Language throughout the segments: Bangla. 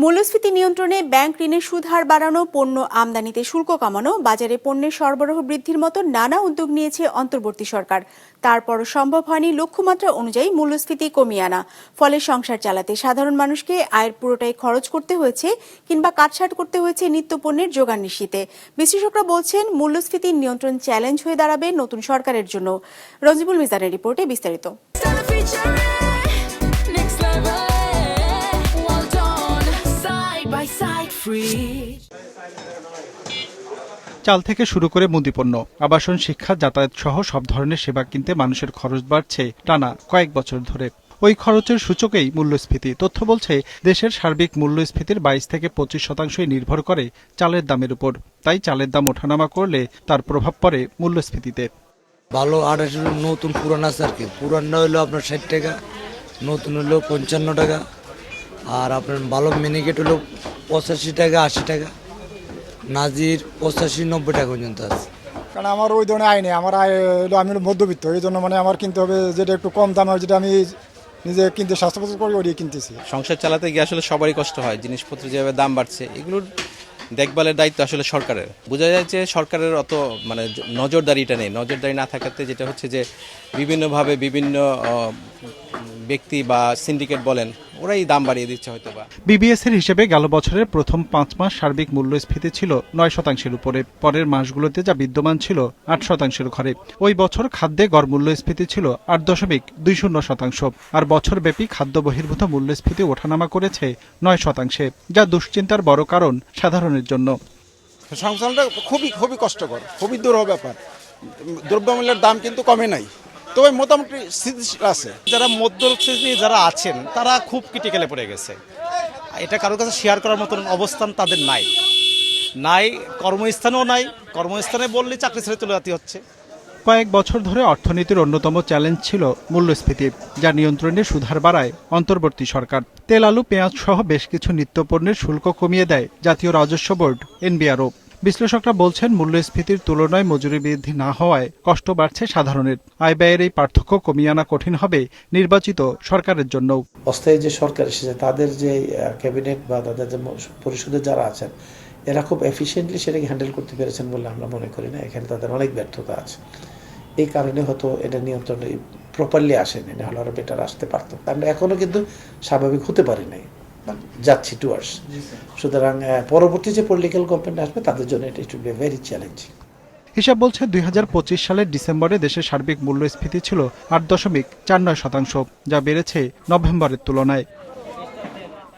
মূল্যস্ফীতি নিয়ন্ত্রণে ব্যাংক ঋণের সুদ হার বাড়ানো, পণ্য আমদানিতে শুল্ক কমানো, বাজারে পণ্যের সরবরাহ বৃদ্ধির মতো নানা উদ্যোগ নিয়েছে অন্তর্বর্তী সরকার। তারপরও সম্ভব হয়নি লক্ষ্যমাত্রা অনুযায়ী মূল্যস্ফীতি কমিয়ে আনা। ফলে সংসার চালাতে সাধারণ মানুষকে আয়ের পুরোটাই খরচ করতে হয়েছে কিংবা কাটছাঁট করতে হয়েছে নিত্যপণ্যের যোগান নিশ্চিতে। বিশ্লেষকরা বলছেন, মূল্যস্ফীতি নিয়ন্ত্রণ চ্যালেঞ্জ হয়ে দাঁড়াবে নতুন সরকারের জন্য। রঞ্জিবুল মিজানের রিপোর্টে বিস্তারিত। চাল থেকে শুরু করে মুদিপণ্য, আবাসন, শিক্ষা, যাতায়াত সহ সব ধরনের সেবা কিনতে মানুষের খরচ বাড়ছে টানা কয়েক বছর ধরে। ওই খরচের সূচকেই মূল্যস্ফীতি। তথ্য বলছে, দেশের সার্বিক মূল্যস্ফীতির 22 থেকে 25% নির্ভর করে চালের দামের উপর। তাই চালের দাম ওঠানামা করলে তার প্রভাব পড়ে মূল্যস্ফীতিতে। ভালো 28 নতুন পুরান আছে আর কি। পুরানটা হইলো আপনার 60 টাকা, নতুন হইলো 55 টাকা, আর আপনার ভালো মিনিকেট হইলো 85 টাকা, 80 টাকা, নাজির 85-90 টাকা পর্যন্ত আছে। কারণ আমার ওই ধরনের আয় নেই, আমার আয় হলো আমি মধ্যবিত্ত, এই জন্য আমার কিনতে হবে যেটা একটু কম দামে, যেটা আমি নিজে কিনতে স্বাস্থ্যবোধ করি ওই কিনতেছি। সংসার চালাতে গিয়ে আসলে সবারই কষ্ট হয়। জিনিসপত্র যেভাবে দাম বাড়ছে, এগুলোর দেখভালের দায়িত্ব আসলে সরকারের। বোঝা যায় যে সরকারের অত নজরদারিটা নেই। নজরদারি না থাকাতে যেটা হচ্ছে যে বিভিন্নভাবে বিভিন্ন ব্যক্তি বা সিন্ডিকেট বলেন, ওরাই দাম বাড়িয়ে দিচ্ছে হয়তো বা। বিবিএস এর হিসেবে গেল বছরের প্রথম 5 মাস সার্বিক মূল্যস্ফীতি ছিল 9% উপরে। পরের মাসগুলোতে যা বিদ্যমান ছিল 8% ঘরে। ওই বছর খাদ্যে গড় মূল্যস্ফীতি ছিল 8.20%, আর বছরব্যাপী খাদ্য বহির্ভূত মূল্যস্ফীতি ওঠানামা করেছে 9%, যা দুশ্চিন্তার বড় কারণ সাধারণের জন্য। সংসারটা খুবই কষ্টকর, খুবই দুরূহ ব্যাপার। দ্রব্যমূল্যের দাম কিন্তু কমে নাই, তবে মোটামুটি স্থিতিশীল আছে। যারা মধ্যশ্রেণী যারা আছেন তারা খুব ক্রিটিক্যালে পড়ে গেছে। এটা কারোর কাছে শেয়ার করার মতন অবস্থান তাদের নাই, কর্মস্থানেও নাই। কর্মস্থানে বললে চাকরি ছেড়ে চলে যেতে হচ্ছে। কয়েক বছর ধরে অর্থনীতির অন্যতম চ্যালেঞ্জ ছিল মূল্যস্ফীতি, যা নিয়ন্ত্রণে সুধার বাড়ায় অন্তর্বর্তী সরকার। তেল, আলু, পেঁয়াজ সহ বেশ কিছু নিত্যপণ্যের শুল্ক কমিয়ে দেয় জাতীয় রাজস্ব বোর্ড এনবিআরও। বিশ্লেষকরা বলছেন, মূল্যস্ফীতির তুলনায় মজুরি বৃদ্ধি না হওয়ায় কষ্ট বাড়ছে সাধারণের। আয় ব্যয়ের এই পার্থক্য কমিয়ে আনা কঠিন হবে নির্বাচিত সরকারের জন্য। অস্থায়ী যে সরকার এসেছে, তাদের যে ক্যাবিনেট বা তাদের যে পরিষদে যারা আছেন, এরা খুব এফিশিয়েন্টলি সেটাকে হ্যান্ডেল করতে পেরেছেন বলে আমরা মনে করি না। এখানে তাদের অনেক ব্যর্থতা আছে। এই কারণে হয়তো এটা নিয়ন্ত্রণে প্রপারলি আসেনি, নাহলে আরো বেটার আসতে পারতো। আমরা এখনো কিন্তু স্বাভাবিক হতে পারি নাই, যাচ্ছি টুয়ার্ডস। সুতরাং পরবর্তী যে পলিটিক্যাল গভর্নমেন্ট আসবে তাদের জন্য এটা it will be very challenging. হিসাব বলছে, 2025 সালের ডিসেম্বরে দেশের সার্বিক মূল্যস্ফীতি ছিল 8.49%, যা বেড়েছে নভেম্বরের তুলনায়।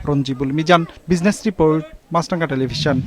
রঞ্জিবুল মিজান, বিজনেস রিপোর্ট, মাছরাঙা টেলিভিশন।